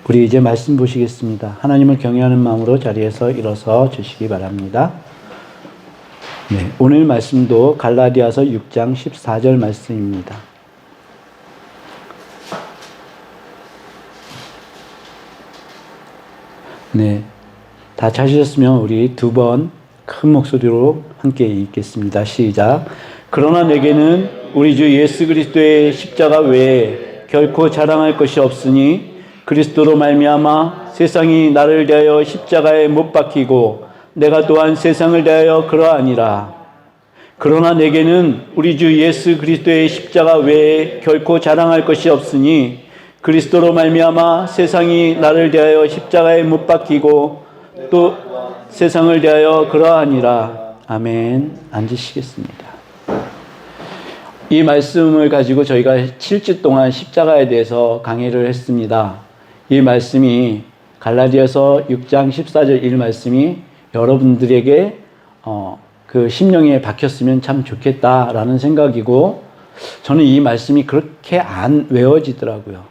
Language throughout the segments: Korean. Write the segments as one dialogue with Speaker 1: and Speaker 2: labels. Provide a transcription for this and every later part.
Speaker 1: 우리 이제 말씀 보시겠습니다. 하나님을 경외하는 마음으로 자리에서 일어서 주시기 바랍니다. 네, 오늘 말씀도 갈라디아서 6장 14절 말씀입니다. 네, 다 찾으셨으면 우리 두 번 큰 목소리로 함께 읽겠습니다. 시작. 그러나 내게는 우리 주 예수 그리스도의 십자가 외에 결코 자랑할 것이 없으니 그리스도로 말미암아 세상이 나를 대하여 십자가에 못 박히고 내가 또한 세상을 대하여 그러하니라. 그러나 내게는 우리 주 예수 그리스도의 십자가 외에 결코 자랑할 것이 없으니 그리스도로 말미암아 세상이 나를 대하여 십자가에 못 박히고 또 세상을 대하여 그러하니라. 아멘. 앉으시겠습니다. 이 말씀을 가지고 저희가 7주 동안 십자가에 대해서 강의를 했습니다. 이 말씀이 갈라디아서 6장 14절 이 말씀이 여러분들에게 그 심령에 박혔으면 참 좋겠다라는 생각이고, 저는 이 말씀이 그렇게 안 외워지더라고요.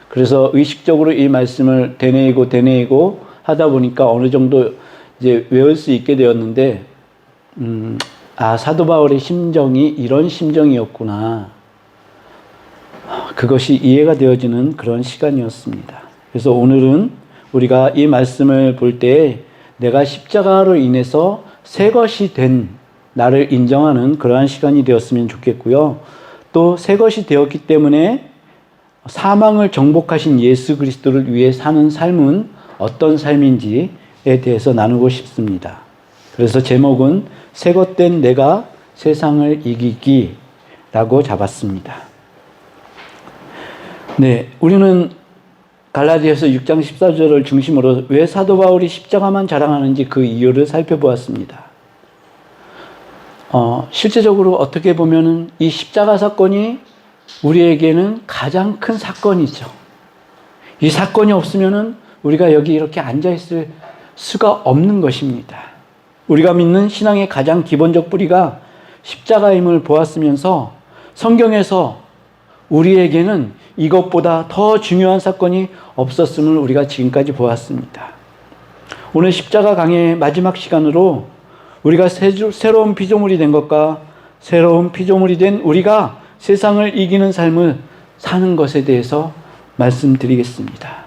Speaker 1: 그래서 의식적으로 이 말씀을 되뇌이고 하다 보니까 어느 정도 이제 외울 수 있게 되었는데, 사도 바울의 심정이 이런 심정이었구나. 그것이 이해가 되어지는 그런 시간이었습니다. 그래서 오늘은 우리가 이 말씀을 볼 때 내가 십자가로 인해서 새 것이 된 나를 인정하는 그러한 시간이 되었으면 좋겠고요. 또 새 것이 되었기 때문에 사망을 정복하신 예수 그리스도를 위해 사는 삶은 어떤 삶인지에 대해서 나누고 싶습니다. 그래서 제목은 새것된 내가 세상을 이기기라고 잡았습니다. 네, 우리는 갈라디아서 6장 14절을 중심으로 왜 사도 바울이 십자가만 자랑하는지 그 이유를 살펴보았습니다. 실제적으로 어떻게 보면은 이 십자가 사건이 우리에게는 가장 큰 사건이죠. 이 사건이 없으면은 우리가 여기 이렇게 앉아있을 수가 없는 것입니다. 우리가 믿는 신앙의 가장 기본적 뿌리가 십자가임을 보았으면서 성경에서 우리에게는 이것보다 더 중요한 사건이 없었음을 우리가 지금까지 보았습니다. 오늘 십자가 강의 마지막 시간으로 우리가 새로운 피조물이 된 것과 새로운 피조물이 된 우리가 세상을 이기는 삶을 사는 것에 대해서 말씀드리겠습니다.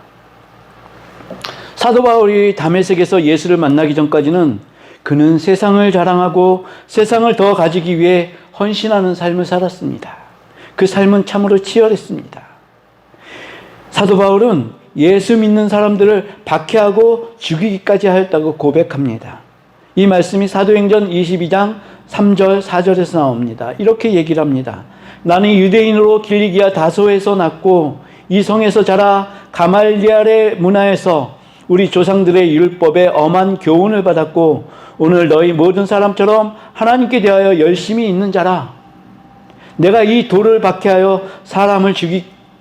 Speaker 1: 사도 바울이 다메섹에서 예수를 만나기 전까지는 그는 세상을 자랑하고 세상을 더 가지기 위해 헌신하는 삶을 살았습니다. 그 삶은 참으로 치열했습니다. 사도 바울은 예수 믿는 사람들을 박해하고 죽이기까지 하였다고 고백합니다. 이 말씀이 사도행전 22장 3절 4절에서 나옵니다. 이렇게 얘기를 합니다. 나는 유대인으로 길리기아 다소에서 났고 이 성에서 자라 가말리엘의 문화에서 우리 조상들의 율법에 엄한 교훈을 받았고 오늘 너희 모든 사람처럼 하나님께 대하여 열심히 있는 자라. 내가 이 돌을 박해하여 사람을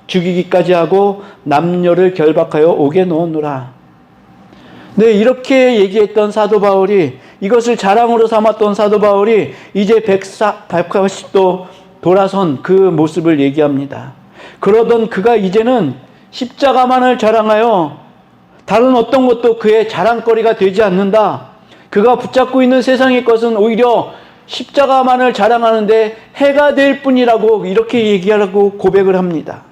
Speaker 1: 죽이기까지 하고 남녀를 결박하여 옥에 넣었노라. 네, 이렇게 얘기했던 사도 바울이, 이것을 자랑으로 삼았던 사도 바울이 이제 180도 돌아선 그 모습을 얘기합니다. 그러던 그가 이제는 십자가만을 자랑하여 다른 어떤 것도 그의 자랑거리가 되지 않는다. 그가 붙잡고 있는 세상의 것은 오히려 십자가만을 자랑하는데 해가 될 뿐이라고 이렇게 얘기하라고 고백을 합니다.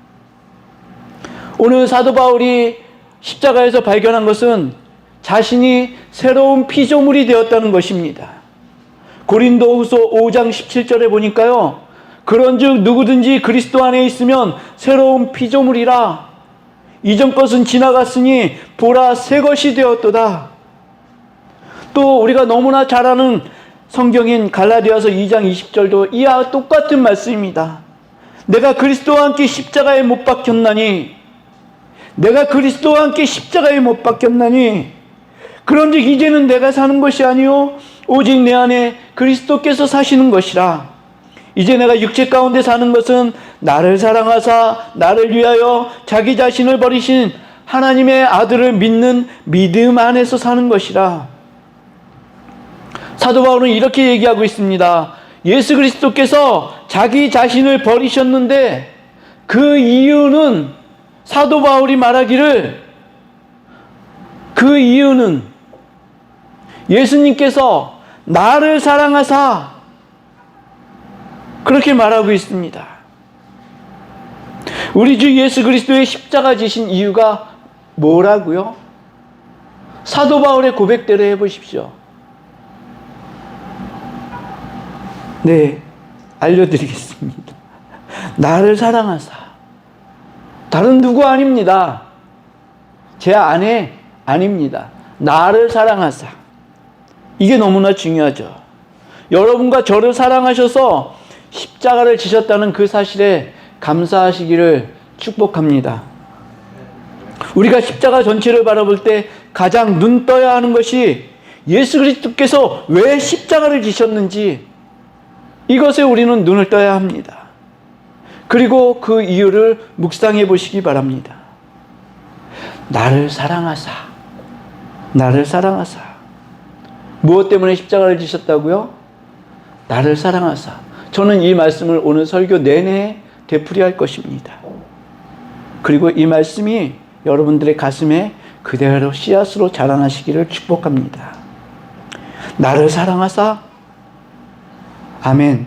Speaker 1: 오늘 사도 바울이 십자가에서 발견한 것은 자신이 새로운 피조물이 되었다는 것입니다. 고린도후서 5장 17절에 보니까요, 그런즉 누구든지 그리스도 안에 있으면 새로운 피조물이라. 이전 것은 지나갔으니 보라 새 것이 되었도다. 또 우리가 너무나 잘 아는 성경인 갈라디아서 2장 20절도 이와 똑같은 말씀입니다. 내가 그리스도와 함께 십자가에 못 박혔나니, 내가 그리스도와 함께 십자가에 못 박혔나니, 그런즉 이제는 내가 사는 것이 아니요 오직 내 안에 그리스도께서 사시는 것이라. 이제 내가 육체 가운데 사는 것은 나를 사랑하사 나를 위하여 자기 자신을 버리신 하나님의 아들을 믿는 믿음 안에서 사는 것이라. 사도 바울은 이렇게 얘기하고 있습니다. 예수 그리스도께서 자기 자신을 버리셨는데 그 이유는 사도 바울이 말하기를 그 이유는 예수님께서 나를 사랑하사 그렇게 말하고 있습니다. 우리 주 예수 그리스도의 십자가 지신 이유가 뭐라고요? 사도 바울의 고백대로 해보십시오. 네, 알려드리겠습니다. 나를 사랑하사. 다른 누구 아닙니다. 제 아내 아닙니다. 나를 사랑하사. 이게 너무나 중요하죠. 여러분과 저를 사랑하셔서 십자가를 지셨다는 그 사실에 감사하시기를 축복합니다. 우리가 십자가 전체를 바라볼 때 가장 눈 떠야 하는 것이 예수 그리스도께서 왜 십자가를 지셨는지, 이것에 우리는 눈을 떠야 합니다. 그리고 그 이유를 묵상해 보시기 바랍니다. 나를 사랑하사. 나를 사랑하사. 무엇 때문에 십자가를 지셨다고요? 나를 사랑하사. 저는 이 말씀을 오늘 설교 내내 되풀이할 것입니다. 그리고 이 말씀이 여러분들의 가슴에 그대로 씨앗으로 자라나시기를 축복합니다. 나를 사랑하사. 아멘.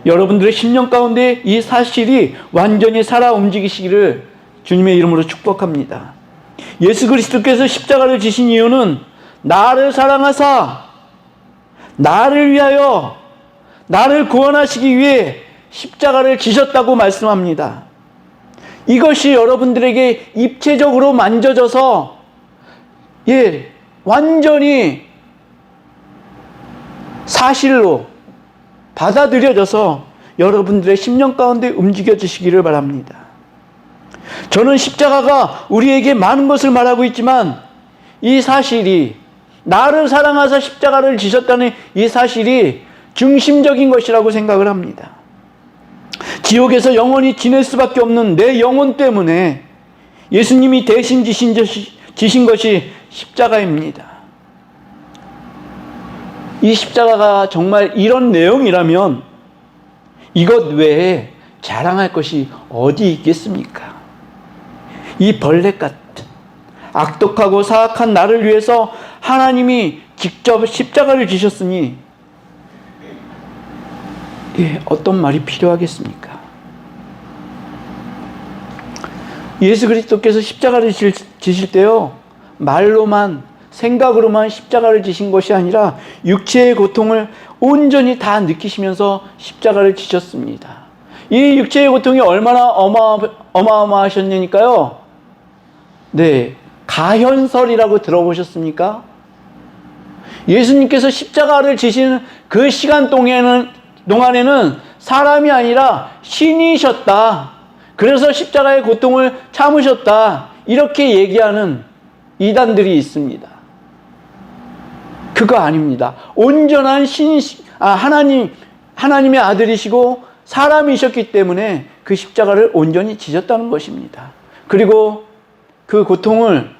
Speaker 1: 여러분들의 심령 가운데 이 사실이 완전히 살아 움직이시기를 주님의 이름으로 축복합니다. 예수 그리스도께서 십자가를 지신 이유는 나를 사랑하사 나를 위하여 나를 구원하시기 위해 십자가를 지셨다고 말씀합니다. 이것이 여러분들에게 입체적으로 만져져서 완전히 사실로 받아들여져서 여러분들의 심령 가운데 움직여지시기를 바랍니다. 저는 십자가가 우리에게 많은 것을 말하고 있지만 이 사실이, 나를 사랑하사 십자가를 지셨다는 이 사실이 중심적인 것이라고 생각을 합니다. 지옥에서 영원히 지낼 수밖에 없는 내 영혼 때문에 예수님이 대신 지신 것이 십자가입니다. 이 십자가가 정말 이런 내용이라면 이것 외에 자랑할 것이 어디 있겠습니까? 이 벌레 같은 악독하고 사악한 나를 위해서 하나님이 직접 십자가를 지셨으니 어떤 말이 필요하겠습니까? 예수 그리스도께서 십자가를 지실 때요, 말로만 생각으로만 십자가를 지신 것이 아니라 육체의 고통을 온전히 다 느끼시면서 십자가를 지셨습니다. 이 육체의 고통이 얼마나 어마어마하셨냐니까요. 네, 가현설이라고 들어보셨습니까? 예수님께서 십자가를 지시는 그 시간 동안에는 사람이 아니라 신이셨다. 그래서 십자가의 고통을 참으셨다. 이렇게 얘기하는 이단들이 있습니다. 그거 아닙니다. 온전한 하나님의 아들이시고 사람이셨기 때문에 그 십자가를 온전히 지셨다는 것입니다. 그리고 그 고통을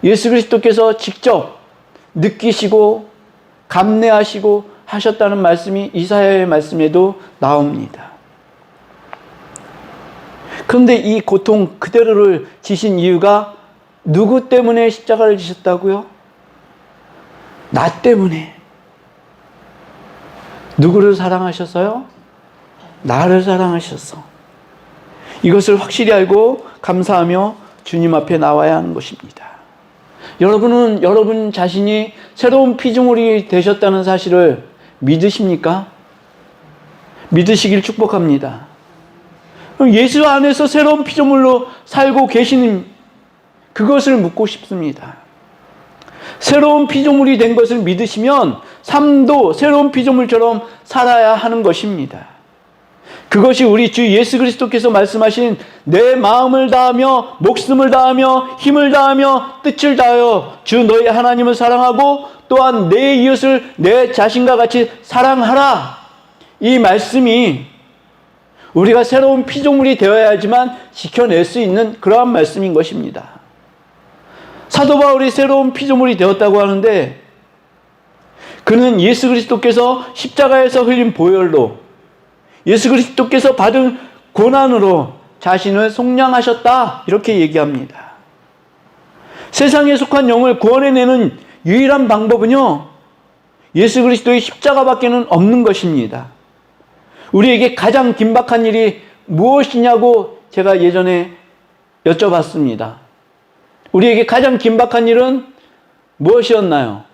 Speaker 1: 예수 그리스도께서 직접 느끼시고 감내하시고 하셨다는 말씀이 이사야의 말씀에도 나옵니다. 그런데 이 고통 그대로를 지신 이유가 누구 때문에 십자가를 지셨다고요? 나 때문에. 누구를 사랑하셔서요? 나를 사랑하셔서. 이것을 확실히 알고 감사하며 주님 앞에 나와야 하는 것입니다. 여러분은 여러분 자신이 새로운 피조물이 되셨다는 사실을 믿으십니까? 믿으시길 축복합니다. 예수 안에서 새로운 피조물로 살고 계시는 그것을 묻고 싶습니다. 새로운 피조물이 된 것을 믿으시면 삶도 새로운 피조물처럼 살아야 하는 것입니다. 그것이 우리 주 예수 그리스도께서 말씀하신 내 마음을 다하며 목숨을 다하며 힘을 다하며 뜻을 다하여 주 너희 하나님을 사랑하고 또한 내 이웃을 내 자신과 같이 사랑하라. 이 말씀이 우리가 새로운 피조물이 되어야지만 지켜낼 수 있는 그러한 말씀인 것입니다. 사도 바울이 새로운 피조물이 되었다고 하는데 그는 예수 그리스도께서 십자가에서 흘린 보혈로 예수 그리스도께서 받은 고난으로 자신을 속량하셨다 이렇게 얘기합니다. 세상에 속한 영을 구원해내는 유일한 방법은요, 예수 그리스도의 십자가밖에는 없는 것입니다. 우리에게 가장 긴박한 일이 무엇이냐고 제가 예전에 여쭤봤습니다. 우리에게 가장 긴박한 일은 무엇이었나요?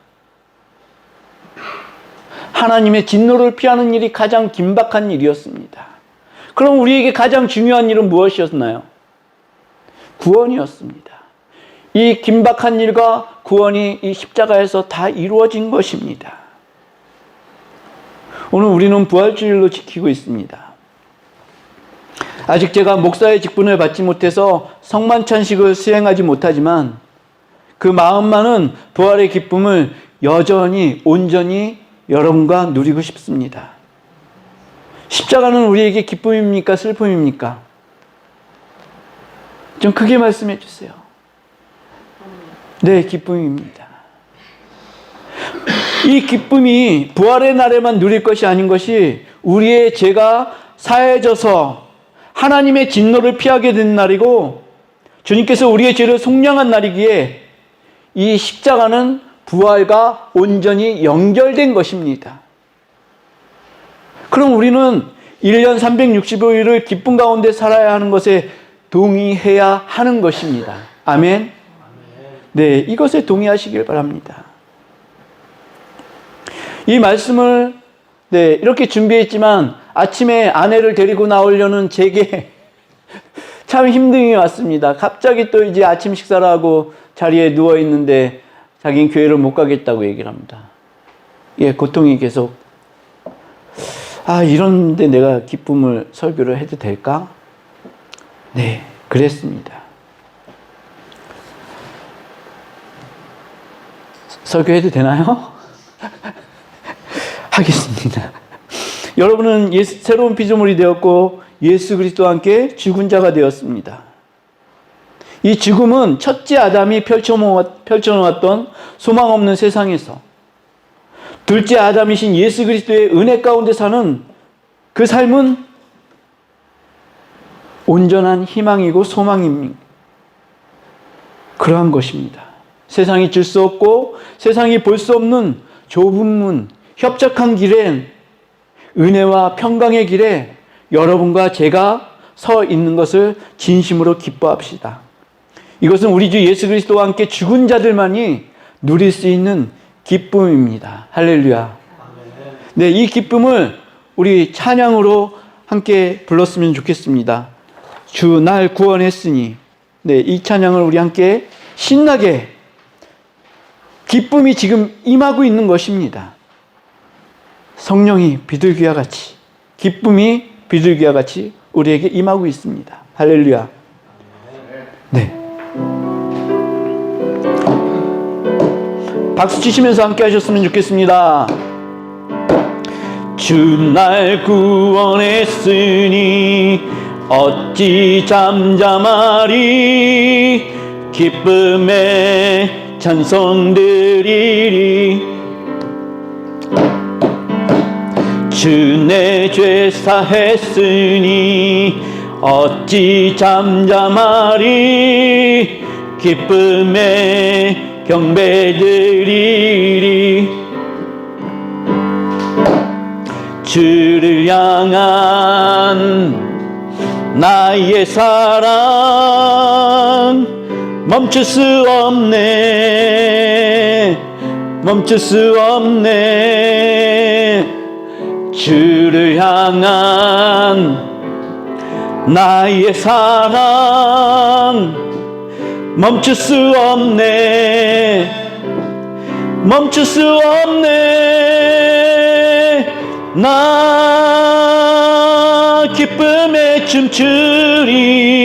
Speaker 1: 하나님의 진노를 피하는 일이 가장 긴박한 일이었습니다. 그럼 우리에게 가장 중요한 일은 무엇이었나요? 구원이었습니다. 이 긴박한 일과 구원이 이 십자가에서 다 이루어진 것입니다. 오늘 우리는 부활주일로 지키고 있습니다. 아직 제가 목사의 직분을 받지 못해서 성만찬식을 수행하지 못하지만 그 마음만은 부활의 기쁨을 여전히 온전히 여러분과 누리고 싶습니다. 십자가는 우리에게 기쁨입니까? 슬픔입니까? 좀 크게 말씀해 주세요. 네, 기쁨입니다. 이 기쁨이 부활의 날에만 누릴 것이 아닌 것이 우리의 죄가 사해져서 하나님의 진노를 피하게 된 날이고 주님께서 우리의 죄를 속량한 날이기에 이 십자가는 부활과 온전히 연결된 것입니다. 그럼 우리는 1년 365일을 기쁨 가운데 살아야 하는 것에 동의해야 하는 것입니다. 아멘. 네, 이것에 동의하시길 바랍니다. 이 말씀을 이렇게 준비했지만 아침에 아내를 데리고 나오려는 제게 참 힘듦이 왔습니다. 갑자기 또 이제 아침 식사를 하고 자리에 누워 있는데 자기는 교회를 못 가겠다고 얘기를 합니다. 예, 고통이 계속. 이런데 내가 기쁨을 설교를 해도 될까? 네, 그랬습니다. 설교해도 되나요? 하겠습니다. 여러분은 새로운 피조물이 되었고 예수 그리스도와 함께 죽은 자가 되었습니다. 이 죽음은 첫째 아담이 펼쳐놓았던 소망 없는 세상에서 둘째 아담이신 예수 그리스도의 은혜 가운데 사는 그 삶은 온전한 희망이고 소망입니다. 그러한 것입니다. 세상이 줄 수 없고 세상이 볼 수 없는 좁은 문, 협착한 길에 은혜와 평강의 길에 여러분과 제가 서 있는 것을 진심으로 기뻐합시다. 이것은 우리 주 예수 그리스도와 함께 죽은 자들만이 누릴 수 있는 기쁨입니다. 할렐루야. 네, 이 기쁨을 우리 찬양으로 함께 불렀으면 좋겠습니다. 주 날 구원했으니. 네, 이 찬양을 우리 함께 신나게, 기쁨이 지금 임하고 있는 것입니다. 성령이 비둘기와 같이, 기쁨이 비둘기와 같이 우리에게 임하고 있습니다. 할렐루야. 네. 박수 치시면서 함께 하셨으면 좋겠습니다. 주 날 구원했으니 어찌 잠잠하리. 기쁨에 찬송 드리리. 주 내 죄 사했으니 어찌 잠잠하리. 기쁨에 경배드리리. 주를 향한 나의 사랑 멈출 수 없네. 멈출 수 없네. 주를 향한 나의 사랑 멈출 수 없네. 멈출 수 없네. 나 기쁨에 춤추리.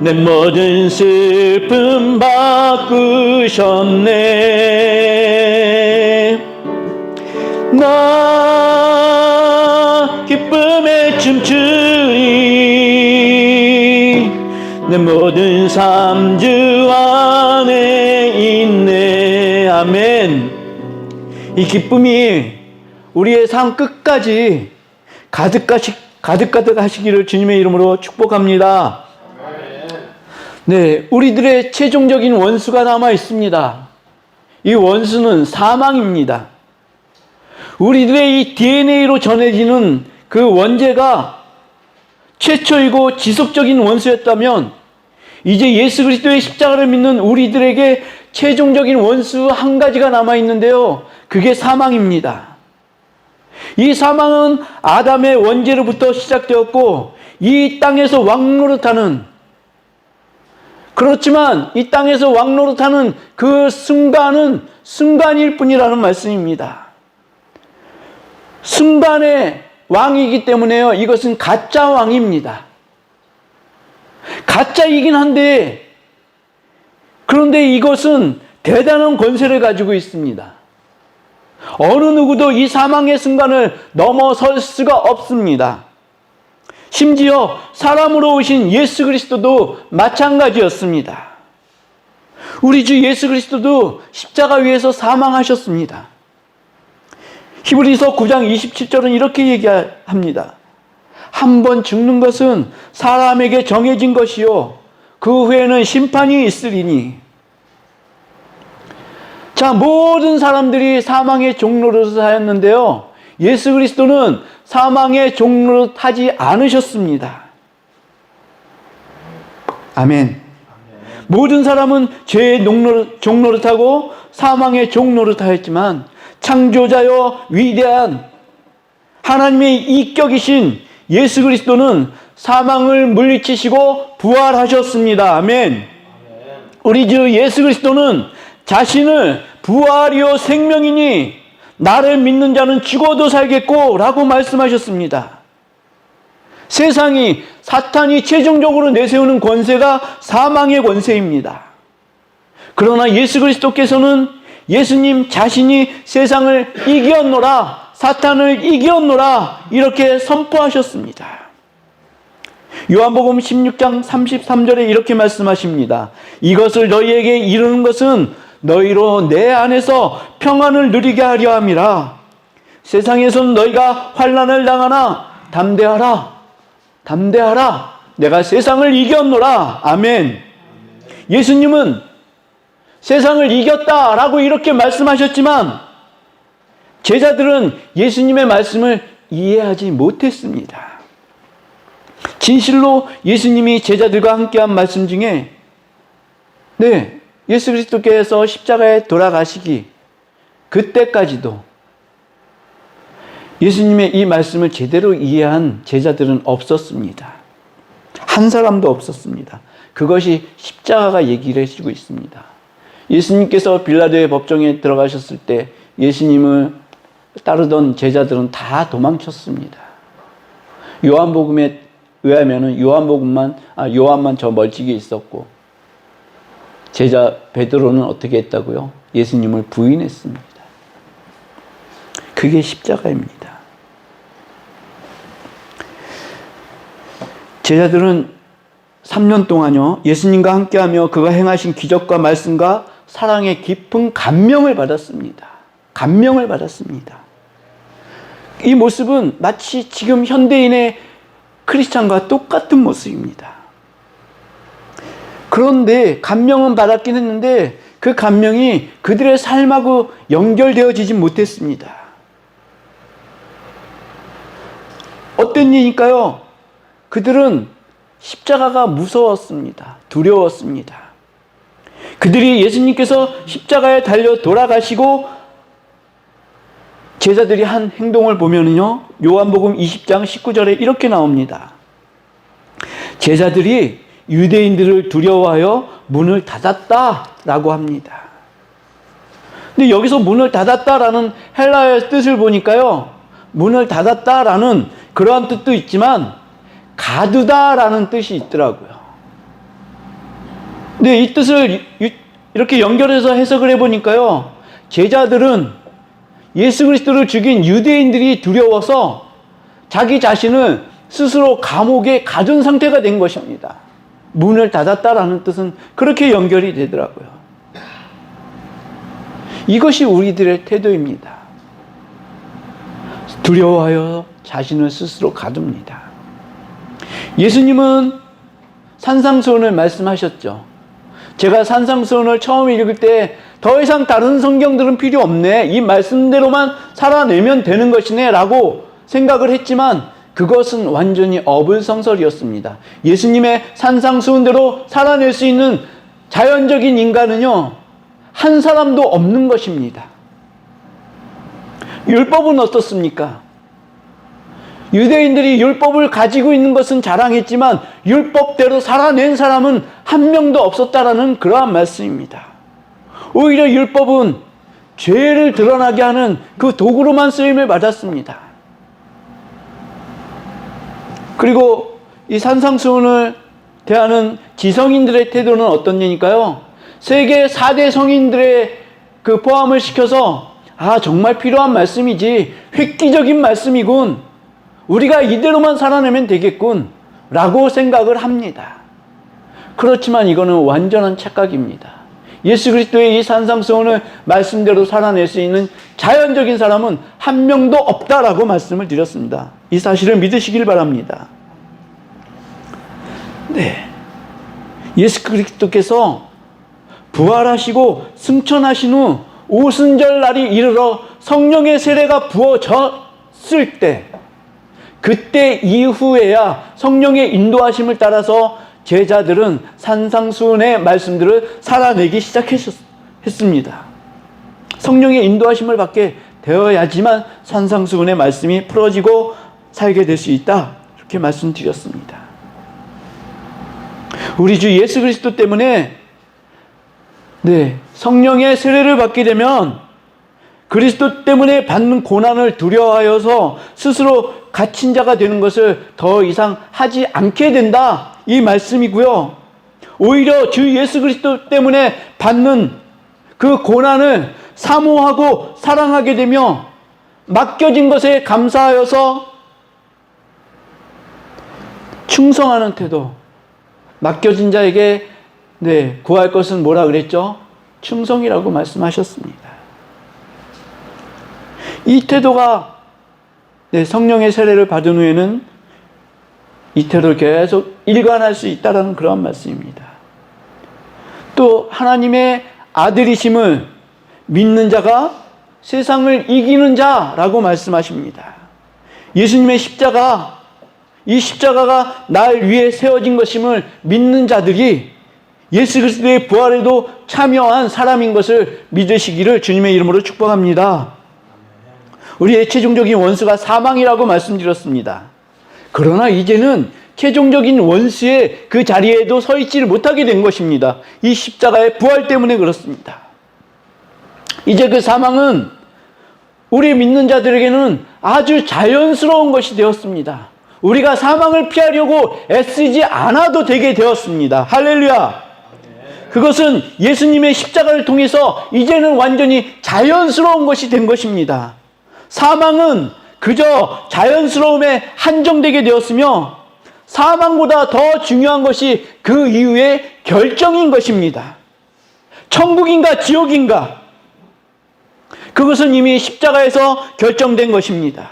Speaker 1: 내 모든 슬픔 바꾸셨네. 나 기쁨에 춤추리. 내 모든 삶 주 안에 있네. 아멘. 이 기쁨이 우리의 삶 끝까지 가득 하시기를 주님의 이름으로 축복합니다. 네, 우리들의 최종적인 원수가 남아 있습니다. 이 원수는 사망입니다. 우리들의 이 DNA로 전해지는 그 원죄가 최초이고 지속적인 원수였다면 이제 예수 그리스도의 십자가를 믿는 우리들에게 최종적인 원수 한 가지가 남아 있는데요. 그게 사망입니다. 이 사망은 아담의 원죄로부터 시작되었고 이 땅에서 왕노릇하는, 그렇지만 이 땅에서 왕노릇하는 그 순간은 순간일 뿐이라는 말씀입니다. 순간의 왕이기 때문에요. 이것은 가짜 왕입니다. 가짜이긴 한데, 그런데 이것은 대단한 권세를 가지고 있습니다. 어느 누구도 이 사망의 순간을 넘어설 수가 없습니다. 심지어 사람으로 오신 예수 그리스도도 마찬가지였습니다. 우리 주 예수 그리스도도 십자가 위에서 사망하셨습니다. 히브리서 9장 27절은 이렇게 얘기합니다. 한 번 죽는 것은 사람에게 정해진 것이요 그 후에는 심판이 있으리니. 자, 모든 사람들이 사망의 종노릇하였는데요, 예수 그리스도는 사망의 종노릇하지 않으셨습니다. 아멘. 모든 사람은 죄의 종노릇하고 사망의 종노릇하였지만 창조자여 위대한 하나님의 이격이신 예수 그리스도는 사망을 물리치시고 부활하셨습니다. 아멘. 우리 주 예수 그리스도는 자신을 부활이요 생명이니 나를 믿는 자는 죽어도 살겠고 라고 말씀하셨습니다. 세상이, 사탄이 최종적으로 내세우는 권세가 사망의 권세입니다. 그러나 예수 그리스도께서는 예수님 자신이 세상을 이겼노라, 사탄을 이겼노라 이렇게 선포하셨습니다. 요한복음 16장 33절에 이렇게 말씀하십니다. 이것을 너희에게 이루는 것은 너희로 내 안에서 평안을 누리게 하려 함이라. 세상에서는 너희가 환난을 당하나 담대하라, 담대하라, 내가 세상을 이겼노라. 아멘. 예수님은 세상을 이겼다라고 이렇게 말씀하셨지만 제자들은 예수님의 말씀을 이해하지 못했습니다. 진실로 예수님이 제자들과 함께한 말씀 중에 예수 그리스도께서 십자가에 돌아가시기 그때까지도 예수님의 이 말씀을 제대로 이해한 제자들은 없었습니다. 한 사람도 없었습니다. 그것이 십자가가 얘기를 해주고 있습니다. 예수님께서 빌라도의 법정에 들어가셨을 때 예수님을 따르던 제자들은 다 도망쳤습니다. 요한복음에 의하면 요한만 저 멀찍이 있었고 제자 베드로는 어떻게 했다고요? 예수님을 부인했습니다. 그게 십자가입니다. 제자들은 3년 동안요, 예수님과 함께하며 그가 행하신 기적과 말씀과 사랑의 깊은 감명을 받았습니다. 감명을 받았습니다. 이 모습은 마치 지금 현대인의 크리스찬과 똑같은 모습입니다. 그런데 감명은 받았긴 했는데 그 감명이 그들의 삶하고 연결되어지지 못했습니다. 어떤 일일까요? 그들은 십자가가 무서웠습니다. 두려웠습니다. 그들이 예수님께서 십자가에 달려 돌아가시고 제자들이 한 행동을 보면요, 요한복음 20장 19절에 이렇게 나옵니다. 제자들이 유대인들을 두려워하여 문을 닫았다라고 합니다. 근데 여기서 문을 닫았다라는 헬라어의 뜻을 보니까요, 문을 닫았다라는 그러한 뜻도 있지만 가두다라는 뜻이 있더라고요. 근데 이 뜻을 이렇게 연결해서 해석을 해보니까요, 제자들은 예수 그리스도를 죽인 유대인들이 두려워서 자기 자신을 스스로 감옥에 가둔 상태가 된 것입니다. 문을 닫았다라는 뜻은 그렇게 연결이 되더라고요. 이것이 우리들의 태도입니다. 두려워하여 자신을 스스로 가둡니다. 예수님은 산상수훈을 말씀하셨죠. 제가 산상수훈을 처음 읽을 때 더 이상 다른 성경들은 필요 없네, 이 말씀대로만 살아내면 되는 것이네 라고 생각을 했지만 그것은 완전히 어불성설이었습니다. 예수님의 산상수훈대로 살아낼 수 있는 자연적인 인간은요, 한 사람도 없는 것입니다. 율법은 어떻습니까? 유대인들이 율법을 가지고 있는 것은 자랑했지만 율법대로 살아낸 사람은 한 명도 없었다라는 그러한 말씀입니다. 오히려 율법은 죄를 드러나게 하는 그 도구로만 쓰임을 받았습니다. 그리고 이 산상수훈을 대하는 지성인들의 태도는 어떤 예니까요? 세계 4대 성인들의 그 포함을 시켜서 정말 필요한 말씀이지, 획기적인 말씀이군, 우리가 이대로만 살아내면 되겠군 라고 생각을 합니다. 그렇지만 이거는 완전한 착각입니다. 예수 그리스도의 이 산상수훈을 말씀대로 살아낼 수 있는 자연적인 사람은 한 명도 없다라고 말씀을 드렸습니다. 이 사실을 믿으시길 바랍니다. 네, 예수 그리스도께서 부활하시고 승천하신 후 오순절 날이 이르러 성령의 세례가 부어졌을 때, 그때 이후에야 성령의 인도하심을 따라서 제자들은 산상수훈의 말씀들을 살아내기 시작했습니다. 성령의 인도하심을 받게 되어야지만 산상수훈의 말씀이 풀어지고 살게 될 수 있다, 이렇게 말씀드렸습니다. 우리 주 예수 그리스도 때문에 성령의 세례를 받게 되면 그리스도 때문에 받는 고난을 두려워하여서 스스로 갇힌 자가 되는 것을 더 이상 하지 않게 된다, 이 말씀이고요. 오히려 주 예수 그리스도 때문에 받는 그 고난을 사모하고 사랑하게 되며 맡겨진 것에 감사하여서 충성하는 태도, 맡겨진 자에게 구할 것은 뭐라 그랬죠? 충성이라고 말씀하셨습니다. 이 태도가 성령의 세례를 받은 후에는 이 태도를 계속 일관할 수 있다는 그런 말씀입니다. 또 하나님의 아들이심을 믿는 자가 세상을 이기는 자라고 말씀하십니다. 예수님의 십자가, 이 십자가가 날 위해 세워진 것임을 믿는 자들이 예수 그리스도의 부활에도 참여한 사람인 것을 믿으시기를 주님의 이름으로 축복합니다. 우리의 최종적인 원수가 사망이라고 말씀드렸습니다. 그러나 이제는 최종적인 원수의 그 자리에도 서 있지를 못하게 된 것입니다. 이 십자가의 부활 때문에 그렇습니다. 이제 그 사망은 우리 믿는 자들에게는 아주 자연스러운 것이 되었습니다. 우리가 사망을 피하려고 애쓰지 않아도 되게 되었습니다. 할렐루야! 그것은 예수님의 십자가를 통해서 이제는 완전히 자연스러운 것이 된 것입니다. 사망은 그저 자연스러움에 한정되게 되었으며 사망보다 더 중요한 것이 그 이후의 결정인 것입니다. 천국인가 지옥인가, 그것은 이미 십자가에서 결정된 것입니다.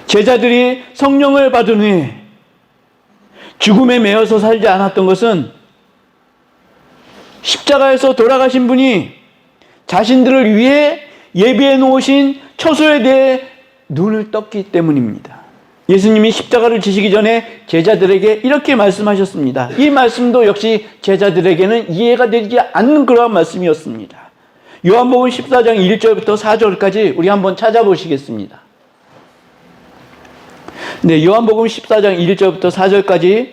Speaker 1: 제자들이 성령을 받은 후에 죽음에 매여서 살지 않았던 것은 십자가에서 돌아가신 분이 자신들을 위해 예비해 놓으신 처소에 대해 눈을 떴기 때문입니다. 예수님이 십자가를 지시기 전에 제자들에게 이렇게 말씀하셨습니다. 이 말씀도 역시 제자들에게는 이해가 되지 않는 그러한 말씀이었습니다. 요한복음 14장 1절부터 4절까지 우리 한번 찾아보시겠습니다. 요한복음 14장 1절부터 4절까지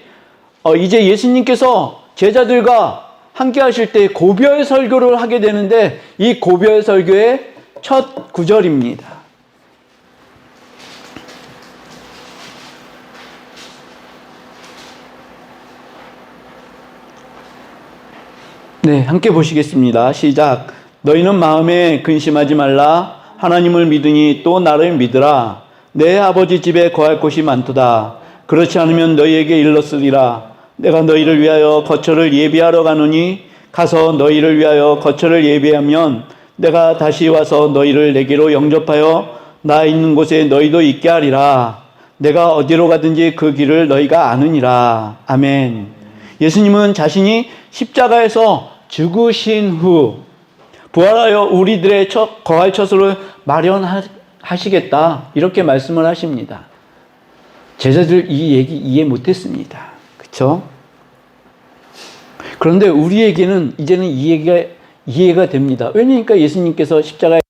Speaker 1: 이제 예수님께서 제자들과 함께 하실 때 고별 설교를 하게 되는데, 이 고별 설교의 첫 구절입니다. 함께 보시겠습니다. 시작. 너희는 마음에 근심하지 말라. 하나님을 믿으니 또 나를 믿으라. 내 아버지 집에 거할 곳이 많도다. 그렇지 않으면 너희에게 일렀으리라. 내가 너희를 위하여 거처를 예비하러 가노니 가서 너희를 위하여 거처를 예비하면 내가 다시 와서 너희를 내게로 영접하여 나 있는 곳에 너희도 있게 하리라. 내가 어디로 가든지 그 길을 너희가 아느니라. 아멘. 예수님은 자신이 십자가에서 죽으신 후 부활하여 우리들의 거할 처소를 마련하시겠다. 이렇게 말씀을 하십니다. 제자들 이 얘기 이해 못했습니다. 그렇죠? 그런데 우리에게는 이제는 이해가 됩니다. 왜냐니까 예수님께서 십자가에